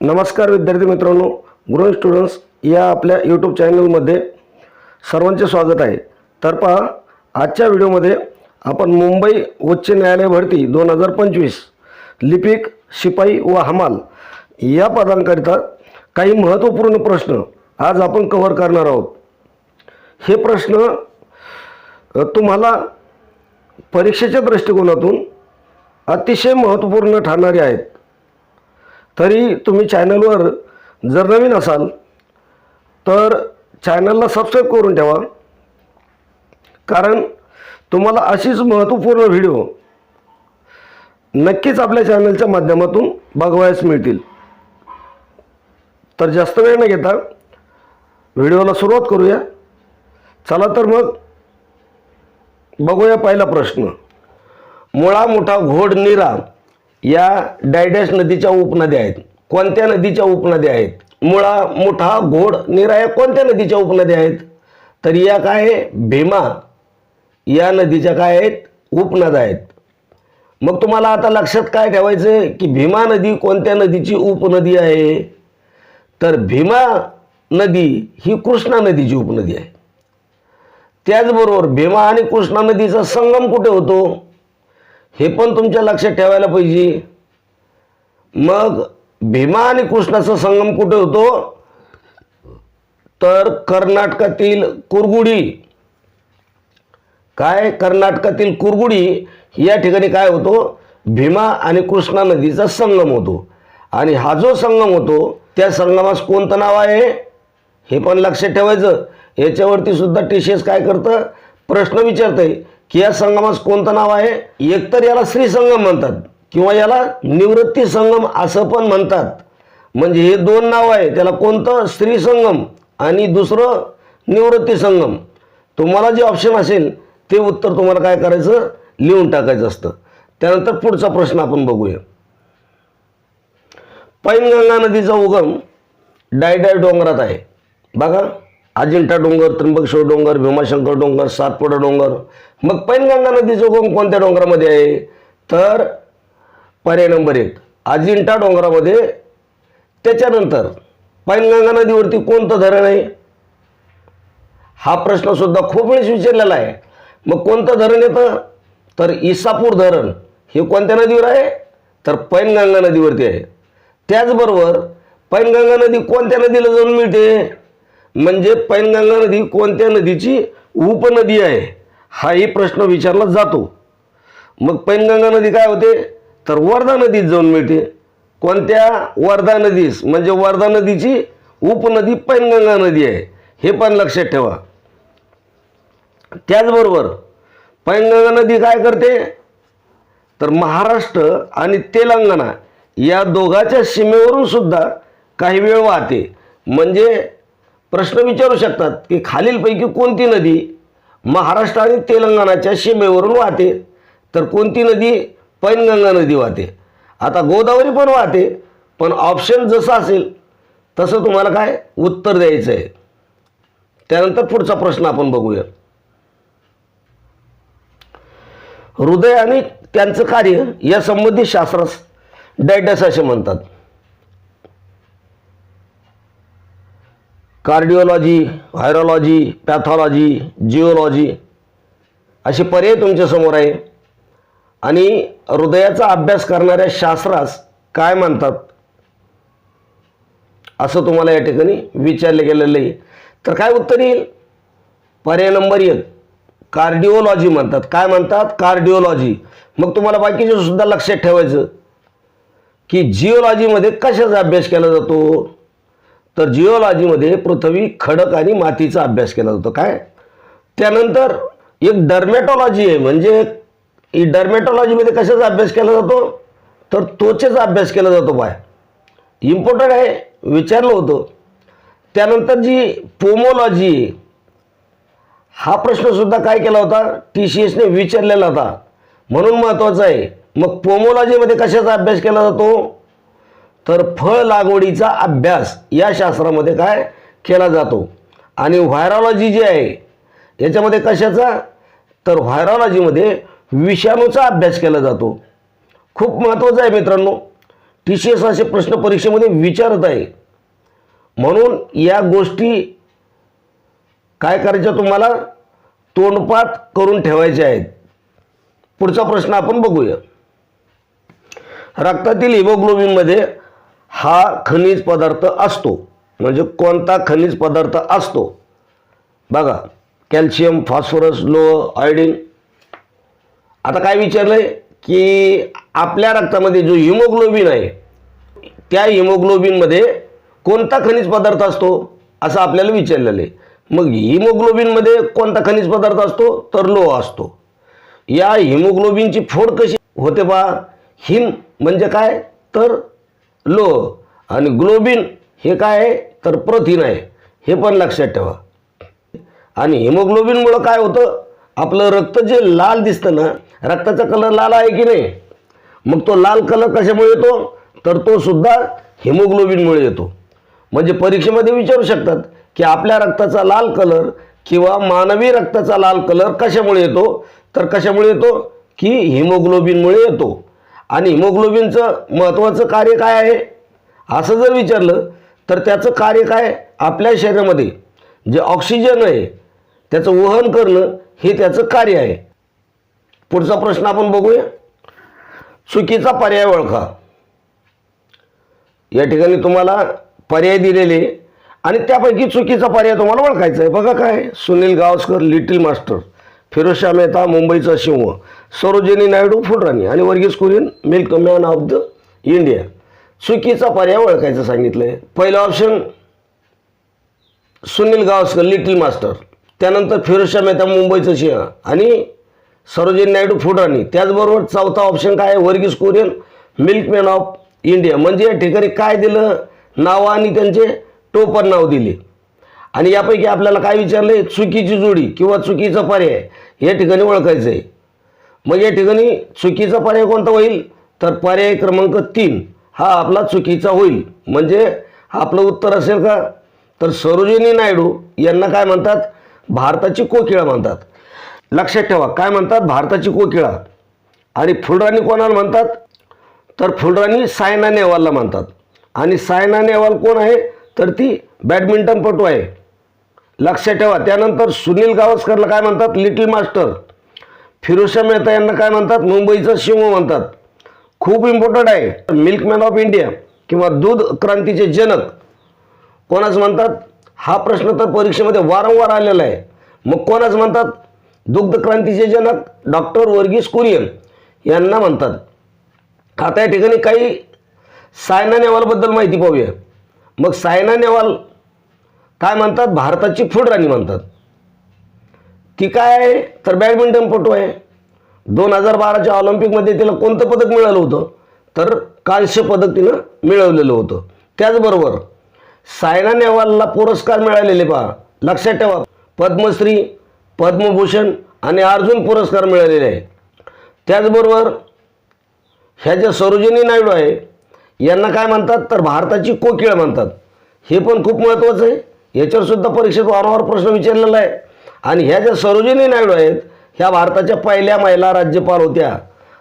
नमस्कार विद्यार्थी मित्रांनो, ग्रोइंग स्टुडंट्स या आपल्या यूट्यूब चॅनलमध्ये सर्वांचे स्वागत आहे। तर पहा, आजच्या व्हिडिओमध्ये आपण मुंबई उच्च न्यायालय भरती 2025 लिपिक, शिपाई व हमाल या पदांकरिता काही महत्त्वपूर्ण प्रश्न आज आपण कव्हर करणार आहोत। हे प्रश्न तुम्हाला परीक्षेच्या दृष्टिकोनातून अतिशय महत्त्वपूर्ण ठरणारे आहेत। तरी तुम्ही चॅनलवर जर नवीन असाल तर चॅनलला सबस्क्राईब करून ठेवा, कारण तुम्हाला अशीच महत्त्वपूर्ण व्हिडिओ नक्कीच आपल्या चॅनलच्या माध्यमातून बघावयास मिळतील। तर जास्त वेळ न घेता व्हिडिओला सुरुवात करूया। चला तर मग बघूया पहिला प्रश्न। मुळा, मुठा, घोड, नीरा या डॅश नदीच्या उपनद्या आहेत। कोणत्या नदीच्या उपनद्या आहेत? मुळा, मुठा, घोड, नीरा या कोणत्या नदीच्या उपनद्या आहेत? तर या काय आहे? भीमा या नदीच्या काय आहेत? उपनद्या आहेत। मग तुम्हाला आता लक्षात काय ठेवायचं आहे की भीमा नदी कोणत्या नदीची उपनदी आहे? तर भीमा नदी ही कृष्णा नदीची उपनदी आहे। त्याचबरोबर भीमा आणि कृष्णा नदीचा संगम कुठे होतो हे पण तुमच्या लक्षात ठेवायला पाहिजे। मग भीमा आणि कृष्णाचा संगम कुठे होतो? तर कर्नाटकातील कुरगुडी, काय कर्नाटकातील कुरगुडी या ठिकाणी काय होतो? भीमा आणि कृष्णा नदीचा संगम होतो। आणि हा जो संगम होतो त्या संगमास कोणतं नाव आहे हे पण लक्षात ठेवायचं। याच्यावरती सुद्धा टीसीएस काय करतं? प्रश्न विचारतंय की या संगमास कोणतं नाव आहे? एकतर याला श्री संगम म्हणतात किंवा याला निवृत्ती संगम असं पण म्हणतात। म्हणजे हे दोन नाव आहे, त्याला कोणतं? श्री संगम आणि दुसरं निवृत्ती संगम। तुम्हाला जे ऑप्शन असेल ते उत्तर तुम्हाला काय करायचं? लिहून टाकायचं असतं। त्यानंतर पुढचा प्रश्न आपण बघूया। पैनगंगा नदीचा उगम डायडाय डोंगरात आहे। बघा, अजिंठा डोंगर, त्र्यंबकेश्वर डोंगर, भीमाशंकर डोंगर, सातपुडा डोंगर। मग पैनगंगा नदीचा उगम कोणत्या डोंगरामध्ये आहे? तर पर्याय नंबर 1 अजिंठा डोंगरामध्ये। त्याच्यानंतर पैनगंगा नदीवरती कोणतं धरण आहे? हा प्रश्न सुद्धा खूप वेळेस विचारलेला आहे। मग कोणतं धरण येतं? तर इसापूर धरण हे कोणत्या नदीवर आहे? तर पैनगंगा नदीवरती आहे। त्याचबरोबर पैनगंगा नदी कोणत्या नदीला जाऊन मिळते? म्हणजे पैनगंगा नदी कोणत्या नदीची उपनदी आहे हाही प्रश्न विचारला जातो। मग पैनगंगा नदी काय होते? तर वर्धा नदीत जाऊन मिळते। कोणत्या? वर्धा नदीस, म्हणजे वर्धा नदीची उपनदी पैनगंगा नदी आहे, हे पण लक्षात ठेवा। त्याचबरोबर पैनगंगा नदी काय करते? तर महाराष्ट्र आणि तेलंगणा या दोघांच्या सीमेवरून सुद्धा काही वेळ वाहते। म्हणजे प्रश्न विचारू शकतात की खालीलपैकी कोणती नदी महाराष्ट्र आणि तेलंगणाच्या सीमेवरून वाहते? तर कोणती नदी? पैनगंगा नदी वाहते। आता गोदावरी पण वाहते, पण ऑप्शन जसं असेल तसं तुम्हाला काय उत्तर द्यायचं आहे। त्यानंतर पुढचा प्रश्न आपण बघूया। हृदय आणि त्यांचं कार्य या संबंधित शास्त्रास डॅश असे म्हणतात। कार्डिओलॉजी, व्हायरोलॉजी, पॅथॉलॉजी, जिओलॉजी असे पर्याय तुमच्या समोर आहे। आणि हृदयाचा अभ्यास करणाऱ्या शास्त्रास काय म्हणतात असं तुम्हाला या ठिकाणी विचारले गेलेलं आहे। तर काय उत्तर येईल? पर्याय नंबर 1 कार्डिओलॉजी म्हणतात। काय म्हणतात? कार्डिओलॉजी। मग तुम्हाला बाकीचे सुद्धा लक्षात ठेवायचं की जिओलॉजीमध्ये कशाचा अभ्यास केला जातो? तर जिओलॉजीमध्ये पृथ्वी, खडक आणि मातीचा अभ्यास केला जातो। काय? त्यानंतर एक डर्मॅटॉलॉजी आहे। म्हणजे ही डर्मॅटॉलॉजीमध्ये कशाचा अभ्यास केला जातो? तर त्वचेचा अभ्यास केला जातो। बाय इम्पॉर्टंट आहे, विचारलं होतं। त्यानंतर जी पोमोलॉजी, हा प्रश्न सुद्धा काय केला होता? टीसीएसने विचारलेला होता, म्हणून महत्त्वाचा आहे। मग पोमोलॉजीमध्ये कशाचा अभ्यास केला जातो? तर फळ लागवडीचा अभ्यास या शास्त्रामध्ये काय केला जातो। आणि व्हायरोलॉजी जी आहे याच्यामध्ये कशाचा? तर व्हायरोलॉजीमध्ये विषाणूचा अभ्यास केला जातो। खूप महत्त्वाचं आहे मित्रांनो। TCS असे प्रश्न परीक्षेमध्ये विचारत आहे. म्हणून या गोष्टी काय करायच्या तुम्हाला तोंडपाठ करून ठेवायचे आहेत. पुढचा प्रश्न आपण बघूया. रक्तातील हिमोग्लोबिनमध्ये हा खनिज पदार्थ असतो. म्हणजे कोणता खनिज पदार्थ असतो बघा. कॅल्शियम, फॉस्फरस, लोह, आयोडीन. आता काय विचारलंय की आपल्या रक्तामध्ये जो हिमोग्लोबिन आहे त्या हिमोग्लोबिनमध्ये कोणता खनिज पदार्थ असतो असं आपल्याला विचारलेलं आहे. मग हिमोग्लोबिनमध्ये कोणता खनिज पदार्थ असतो तर लोह असतो. या हिमोग्लोबिनची फोड कशी होते बा. हिम म्हणजे काय तर लोह आणि ग्लोबिन हे काय आहे तर प्रथिन आहे. हे पण लक्षात ठेवा. आणि हिमोग्लोबिनमुळं काय होतं आपलं रक्त जे लाल दिसतं ना, रक्ताचा कलर लाल आहे की नाही, मग तो लाल कलर कशामुळे येतो तर तो सुद्धा हिमोग्लोबिनमुळे येतो. म्हणजे परीक्षेमध्ये विचारू शकतात की आपल्या रक्ताचा लाल कलर किंवा मानवी रक्ताचा लाल कलर कशामुळे येतो तर कशामुळे येतो की हिमोग्लोबिनमुळे येतो. आणि हिमोग्लोबिनचं महत्त्वाचं कार्य काय आहे असं जर विचारलं तर त्याचं कार्य काय, आपल्या शरीरामध्ये जे ऑक्सिजन आहे त्याचं वहन करणं हे त्याचं कार्य आहे. पुढचा प्रश्न आपण बघूया. चुकीचा पर्याय ओळखा. या ठिकाणी तुम्हाला पर्याय दिलेले आणि त्यापैकी चुकीचा पर्याय तुम्हाला ओळखायचा आहे. बघा काय, सुनील गावस्कर लिटिल मास्टर, फिरोजशाह मेहता मुंबईचा सिंह, सरोजिनी नायडू फुलराणी आणि Verghese Kurien milkman of the India. चुकीचा पर्याय ओळखायचं सांगितलं आहे. पहिला option Sunil Gavaskar little master, त्यानंतर फिरोजशाह मेहता मुंबईचा सिंह आणि सरोजिनी नायडू फुलराणी. त्याचबरोबर चौथा ऑप्शन काय आहे Verghese Kurien milkman of India. म्हणजे या ठिकाणी काय दिलं नावं आणि त्यांचे टोपण नाव दिले. आणि यापैकी आपल्याला काय विचारलं चुकीची जोडी किंवा चुकीचा पर्याय या ठिकाणी ओळखायचं आहे. मग या ठिकाणी चुकीचा पर्याय कोणता होईल तर पर्याय क्रमांक 3 हा आपला चुकीचा होईल. म्हणजे आपलं उत्तर असेल का तर सरोजिनी नायडू यांना काय म्हणतात भारताची कोकिळा म्हणतात. लक्षात ठेवा काय म्हणतात भारताची कोकिळा. आणि फुलराणी कोणाला म्हणतात तर फुलराणी सायना नेहवालला म्हणतात. आणि सायना नेहवाल कोण आहे तर ती बॅडमिंटनपटू आहे. लक्षात ठेवा. त्यानंतर सुनील गावस्करला काय म्हणतात लिटिल मास्टर. फिरोजशाह मेहता यांना काय म्हणतात मुंबईचा सिंह म्हणतात. खूप इम्पॉर्टंट आहे. मिल्कमॅन ऑफ इंडिया किंवा दूध क्रांतीचे जनक कोणाच म्हणतात हा प्रश्न तर परीक्षेमध्ये वारंवार आलेला आहे. मग कोणाच म्हणतात दुग्ध क्रांतीचे जनक डॉक्टर वर्गीस कुरियन यांना म्हणतात. आता या ठिकाणी काही सायना नेहवालबद्दल माहिती पाहूया. मग सायना नेहवाल काय म्हणतात भारताची फुलराणी म्हणतात. ती काय आहे तर बॅडमिंटनपटू आहे. 2012च्या ऑलिम्पिकमध्ये तिला कोणतं पदक मिळालं होतं तर कांस्य पदक तिनं मिळवलेलं होतं. त्याचबरोबर सायना नेहवालला पुरस्कार मिळालेले पहा लक्षात ठेवा पद्मश्री, पद्मभूषण आणि अर्जुन पुरस्कार मिळालेले आहे. त्याचबरोबर ह्या ज्या सरोजिनी नायडू आहे यांना काय म्हणतात तर भारताची कोकिळा म्हणतात. हे पण खूप महत्त्वाचं आहे. याच्यावर सुद्धा परीक्षेत वारंवार प्रश्न विचारलेला आहे. आणि ह्या ज्या सरोजिनी नायडू आहेत ह्या भारताच्या पहिल्या महिला राज्यपाल होत्या.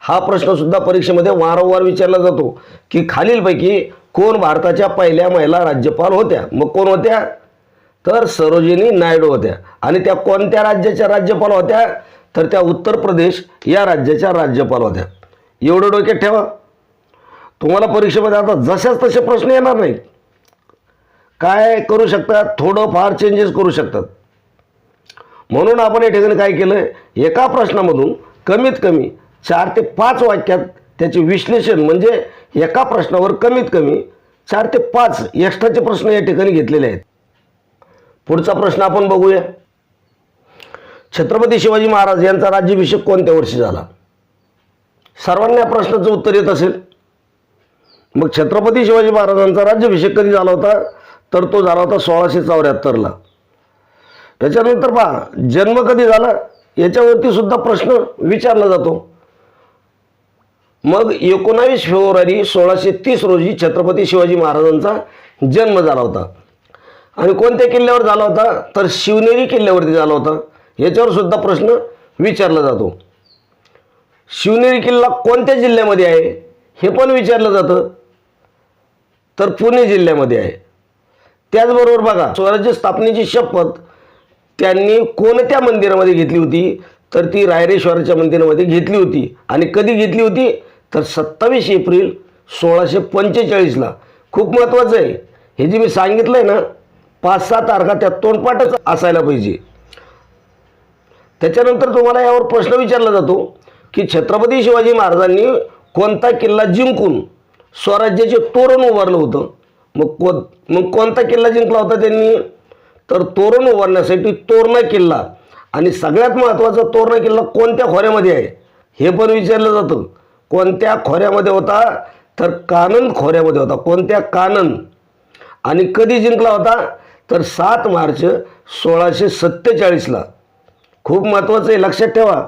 हा प्रश्नसुद्धा परीक्षेमध्ये वारंवार विचारला जातो की खालीलपैकी कोण भारताच्या पहिल्या महिला राज्यपाल होत्या. मग कोण होत्या तर सरोजिनी नायडू होत्या. आणि त्या कोणत्या राज्याच्या राज्यपाल होत्या तर त्या उत्तर प्रदेश या राज्याच्या राज्यपाल होत्या. एवढं डोक्यात ठेवा. तुम्हाला परीक्षेमध्ये आता जशाच तसे प्रश्न येणार नाहीत. काय करू शकतात थोडं फार चेंजेस करू शकतात. म्हणून आपण या ठिकाणी काय केलं एका प्रश्नामधून कमीत कमी 4 ते 5 वाक्यात त्याचे विश्लेषण म्हणजे एका प्रश्नावर कमीत कमी 4 ते 5 एक्स्ट्राचे प्रश्न या ठिकाणी घेतलेले आहेत. पुढचा प्रश्न आपण बघूया. छत्रपती शिवाजी महाराज यांचा राज्याभिषेक कोणत्या वर्षी झाला. सर्वांना या प्रश्नाचं उत्तर येत असेल. मग छत्रपती शिवाजी महाराजांचा राज्याभिषेक कधी झाला होता तर तो झाला होता 1674ला. त्याच्यानंतर पहा जन्म कधी झाला याच्यावरती सुद्धा प्रश्न विचारला जातो. मग 19 फेब्रुवारी 1630 रोजी छत्रपती शिवाजी महाराजांचा जन्म झाला होता. आणि कोणत्या किल्ल्यावर झाला होता तर शिवनेरी किल्ल्यावरती झाला होता. याच्यावर सुद्धा प्रश्न विचारला जातो. शिवनेरी किल्ला कोणत्या जिल्ह्यामध्ये आहे हे पण विचारलं जातं. तर पुणे जिल्ह्यामध्ये आहे. त्याचबरोबर बघा, स्वराज्य स्थापनेची शपथ त्यांनी कोणत्या मंदिरामध्ये घेतली होती, तर ती रायरेश्वराच्या मंदिरामध्ये घेतली होती. आणि कधी घेतली होती, तर 27 एप्रिल 1645ला. खूप महत्त्वाचं आहे हे जे मी सांगितलं आहे ना, 5-6 तारखा त्या तोंडपाठच असायला पाहिजे. त्याच्यानंतर तुम्हाला यावर प्रश्न विचारला जातो की छत्रपती शिवाजी महाराजांनी कोणता किल्ला जिंकून स्वराज्याचे तोरण उभारलं होतं. मग कोणता किल्ला जिंकला होता त्यांनी, तर तोरण उभारण्यासाठी तोरणा किल्ला. आणि सगळ्यात महत्त्वाचा तोरणा किल्ला कोणत्या खोऱ्यामध्ये आहे हे पण विचारलं जातं. कोणत्या खोऱ्यामध्ये होता, तर कानन खोऱ्यामध्ये होता. कोणत्या, कानन. आणि कधी जिंकला होता, तर 7 मार्च 1647ला. खूप महत्त्वाचं आहे, लक्षात ठेवा.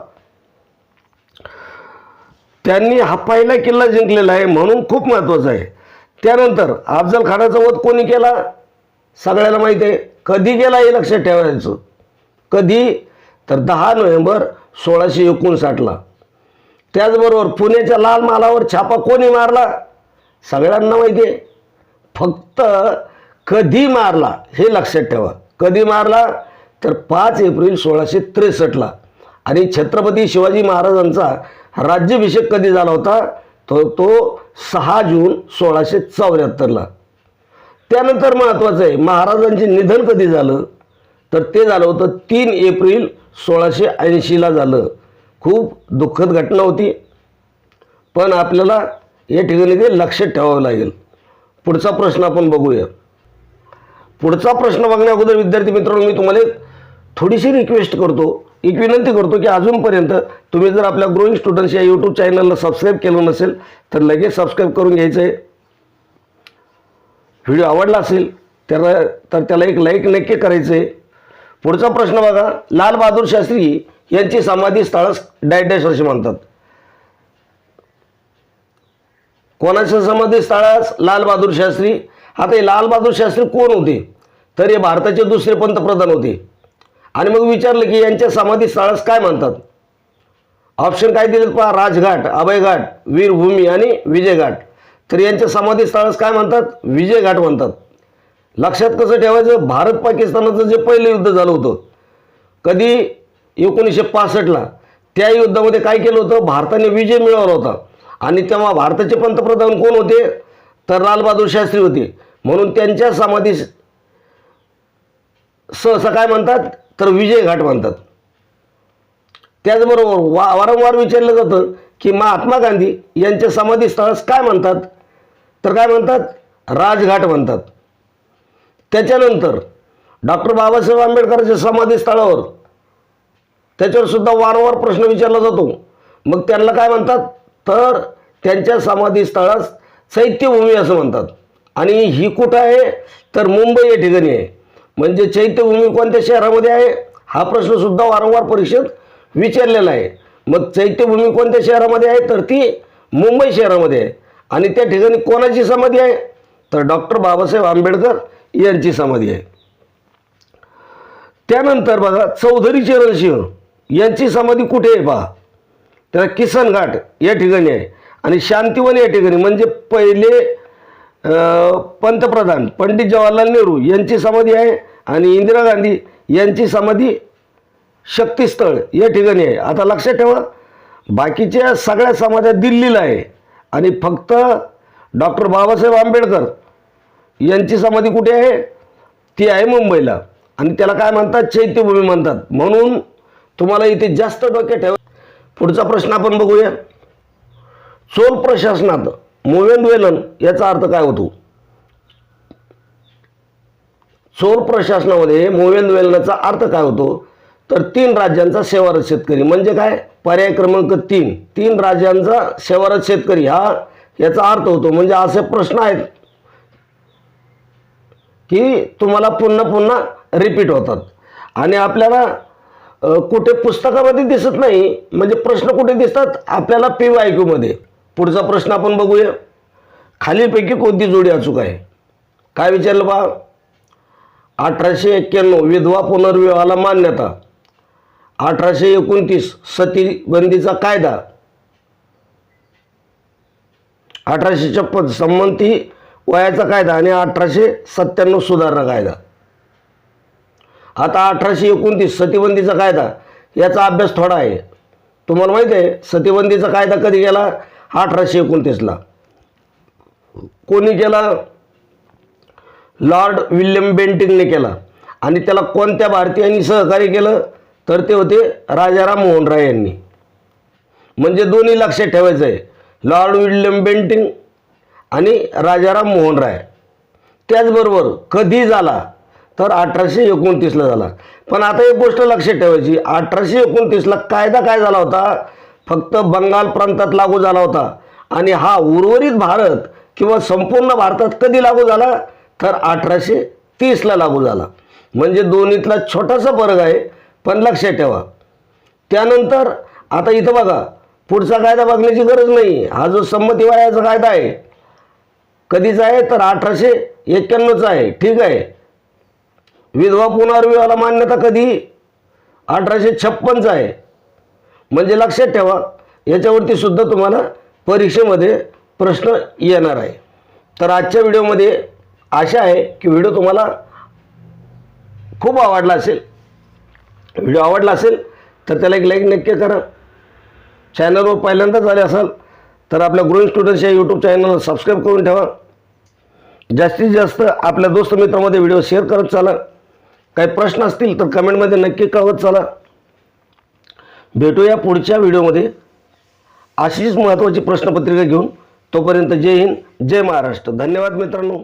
त्यांनी हा पहिला किल्ला जिंकलेला आहे म्हणून खूप महत्त्वाचं आहे. त्यानंतर अफजल खानाचा वध कोणी केला, सगळ्याला माहिती आहे. कधी केला हे लक्षात ठेवायचं. कधी, तर 10 नोव्हेंबर 1659ला. त्याचबरोबर पुण्याच्या लाल महालावर छापा कोणी मारला, सगळ्यांना माहिती आहे. फक्त कधी मारला हे लक्षात ठेवा. कधी मारला, तर 5 एप्रिल 1663ला. आणि छत्रपती शिवाजी महाराजांचा राज्याभिषेक कधी झाला होता, तर तो 6 जून 1674ला. त्यानंतर महत्त्वाचं आहे, महाराजांचे निधन कधी झालं, तर ते झालं होतं 3 एप्रिल 1680ला झालं. खूप दुःखद घटना होती, पण आपल्याला या ठिकाणी ते लक्षात ठेवावं लागेल. पुढचा प्रश्न आपण बघूया. पुढचा प्रश्न बघण्या अगोदर विद्यार्थी मित्रांनो, मी तुम्हाला एक थोडीशी रिक्वेस्ट करतो, एक विनंती करतो की अजूनपर्यंत तुम्ही जर आपल्या ग्रोईंग स्टुडंट्स या यूट्यूब चॅनलला सबस्क्राईब केलं नसेल तर लगेच सबस्क्राईब करून घ्यायचं आहे. व्हिडिओ आवडला असेल तर त्याला एक लाईक नक्की करायचं आहे. पुढचा प्रश्न बघा, लाल बहादूर शास्त्री यांची समाधी स्थळास डॅश असे म्हणतात. कोणाच्या समाधी स्थळास, लाल बहादूर शास्त्री. आता हे लाल बहादूर शास्त्री कोण होते, तर हे भारताचे दुसरे पंतप्रधान होते. आणि मग विचारलं की यांच्या समाधी स्थळास काय म्हणतात. ऑप्शन काय दिलेत पहा, राजघाट, अभयघाट, वीरभूमी आणि विजयघाट. तर यांच्या समाधी स्थळास काय म्हणतात, विजयघाट म्हणतात. लक्षात कसं ठेवायचं, भारत पाकिस्तानाचं जे पहिलं युद्ध झालं होतं कधी 1965ला, त्या युद्धामध्ये काय केलं होतं, भारताने विजय मिळवला होता. आणि तेव्हा भारताचे पंतप्रधान कोण होते, तर लाल बहादूर शास्त्री होते. म्हणून त्यांच्या समाधी सहसा काय म्हणतात, तर विजयघाट म्हणतात. त्याचबरोबर वारंवार विचारलं जातं की महात्मा गांधी यांच्या समाधी स्थळास काय म्हणतात, तर काय म्हणतात, राजघाट म्हणतात. त्याच्यानंतर डॉक्टर बाबासाहेब आंबेडकरांच्या समाधी स्थळावर त्याच्यावर सुद्धा वारंवार प्रश्न विचारला जातो. मग त्यांना काय म्हणतात, तर त्यांच्या समाधी स्थळास चैत्यभूमी असं म्हणतात. आणि ही कुठं आहे, तर मुंबई या ठिकाणी आहे. म्हणजे चैत्यभूमी कोणत्या शहरामध्ये आहे, हा प्रश्न सुद्धा वारंवार परीक्षेत विचारलेला आहे. मग चैत्यभूमी कोणत्या शहरामध्ये आहे, तर ती मुंबई शहरामध्ये आहे. आणि त्या ठिकाणी कोणाची समाधी आहे, तर डॉक्टर बाबासाहेब आंबेडकर यांची समाधी आहे. त्यानंतर बघा, चौधरी चरणसिंह यांची समाधी कुठे आहे पहा, तर किसन घाट या ठिकाणी आहे. आणि शांतिवन या ठिकाणी, म्हणजे पहिले पंतप्रधान पंडित जवाहरलाल नेहरू यांची समाधी आहे. आणि इंदिरा गांधी यांची समाधी शक्तीस्थळ या ठिकाणी आहे. आता लक्षात ठेवा, बाकीच्या सगळ्या समाध्या दिल्लीला आहे आणि फक्त डॉक्टर बाबासाहेब आंबेडकर यांची समाधी कुठे आहे, ती आहे मुंबईला. आणि त्याला काय म्हणतात, चैत्यभूमी म्हणतात. म्हणून तुम्हाला इथे जास्त डोक्यात ठेवा. पुढचा प्रश्न आपण बघूया. चोल प्रशासनात मोवेंद्वेलन याचा अर्थ काय होतो. चोल प्रशासनामध्ये मोवेंद्वेलनाचा अर्थ काय होतो, तर 3 राज्यांचा सेवारत शेतकरी. म्हणजे काय, पर्याय क्रमांक 3, 3 राज्यांचा सेवारत शेतकरी हा याचा अर्थ होतो. म्हणजे असे प्रश्न आहेत की तुम्हाला पुन्हा पुन्हा रिपीट होतात आणि आपल्याला कुठे पुस्तकामध्ये दिसत नाही. म्हणजे प्रश्न कुठे दिसतात, आपल्याला PYQ मध्ये. पुढचा प्रश्न आपण बघूया. खालीलपैकी कोणती जोडी अचूक आहे. काय विचारलं बा, 1891 विधवा पुनर्विवाहाला मान्यता, 1829 सतीबंदीचा कायदा, 1856 संमती वयाचा कायदा आणि 1897 सुधारणा कायदा. आता 1829 सतीबंदीचा कायदा, याचा अभ्यास थोडा आहे. तुम्हाला माहिती आहे सतीबंदीचा कायदा कधी केला? 1829ला. कोणी केला? लॉर्ड विल्यम बेंटिंगने केला. आणि त्याला कोणत्या भारतीयांनी सहकार्य केलं? तर ते होते राजाराम मोहन राय यांनी. म्हणजे दोन्ही लक्षात ठेवायचं आहे, लॉर्ड विल्यम बेंटिंग आणि राजाराम मोहन राय. त्याचबरोबर कधी झाला? तर 1829ला झाला. पण आता एक गोष्ट लक्षात ठेवायची, 1829ला कायदा काय झाला होता? फक्त बंगाल प्रांतात लागू झाला होता. आणि हा उर्वरित भारत किंवा संपूर्ण भारतात कधी लागू झाला? तर 1830ला लागू झाला. म्हणजे दोन्हीतला छोटासा फरक आहे, पण लक्षात ठेवा. त्यानंतर आता इथं बघा, पुढचा कायदा बघण्याची गरज नाही. हा जो संमती वयाचा कायदा आहे कधीचा आहे? तर 1891चा आहे. ठीक आहे. विधवा पुनर्विवाहाला मान्यता कधी? 1856चा आहे. म्हणजे लक्षात ठेवा, याच्यावरती सुद्धा तुम्हाला परीक्षेमध्ये प्रश्न येणार आहे. तर आजच्या व्हिडिओमध्ये आशा आहे की व्हिडिओ तुम्हाला खूप आवडला असेल. व्हिडिओ आवडला असेल तर त्याला एक लाईक नक्की करा. चॅनलवर पहिल्यांदाच आले असाल तर आपल्या ग्रोइंग स्टुडंट्स या यूट्यूब चॅनलला सबस्क्राईब करून ठेवा. जास्तीत जास्त आपल्या दोस्त मित्रांमध्ये व्हिडिओ शेअर करत चला. काही प्रश्न असतील तर कमेंटमध्ये नक्की कळवत चला. भेटूया पुढच्या व्हिडिओमध्ये अशीच महत्त्वाची प्रश्नपत्रिका घेऊन. तोपर्यंत जय हिंद, जय महाराष्ट्र. धन्यवाद मित्रांनो.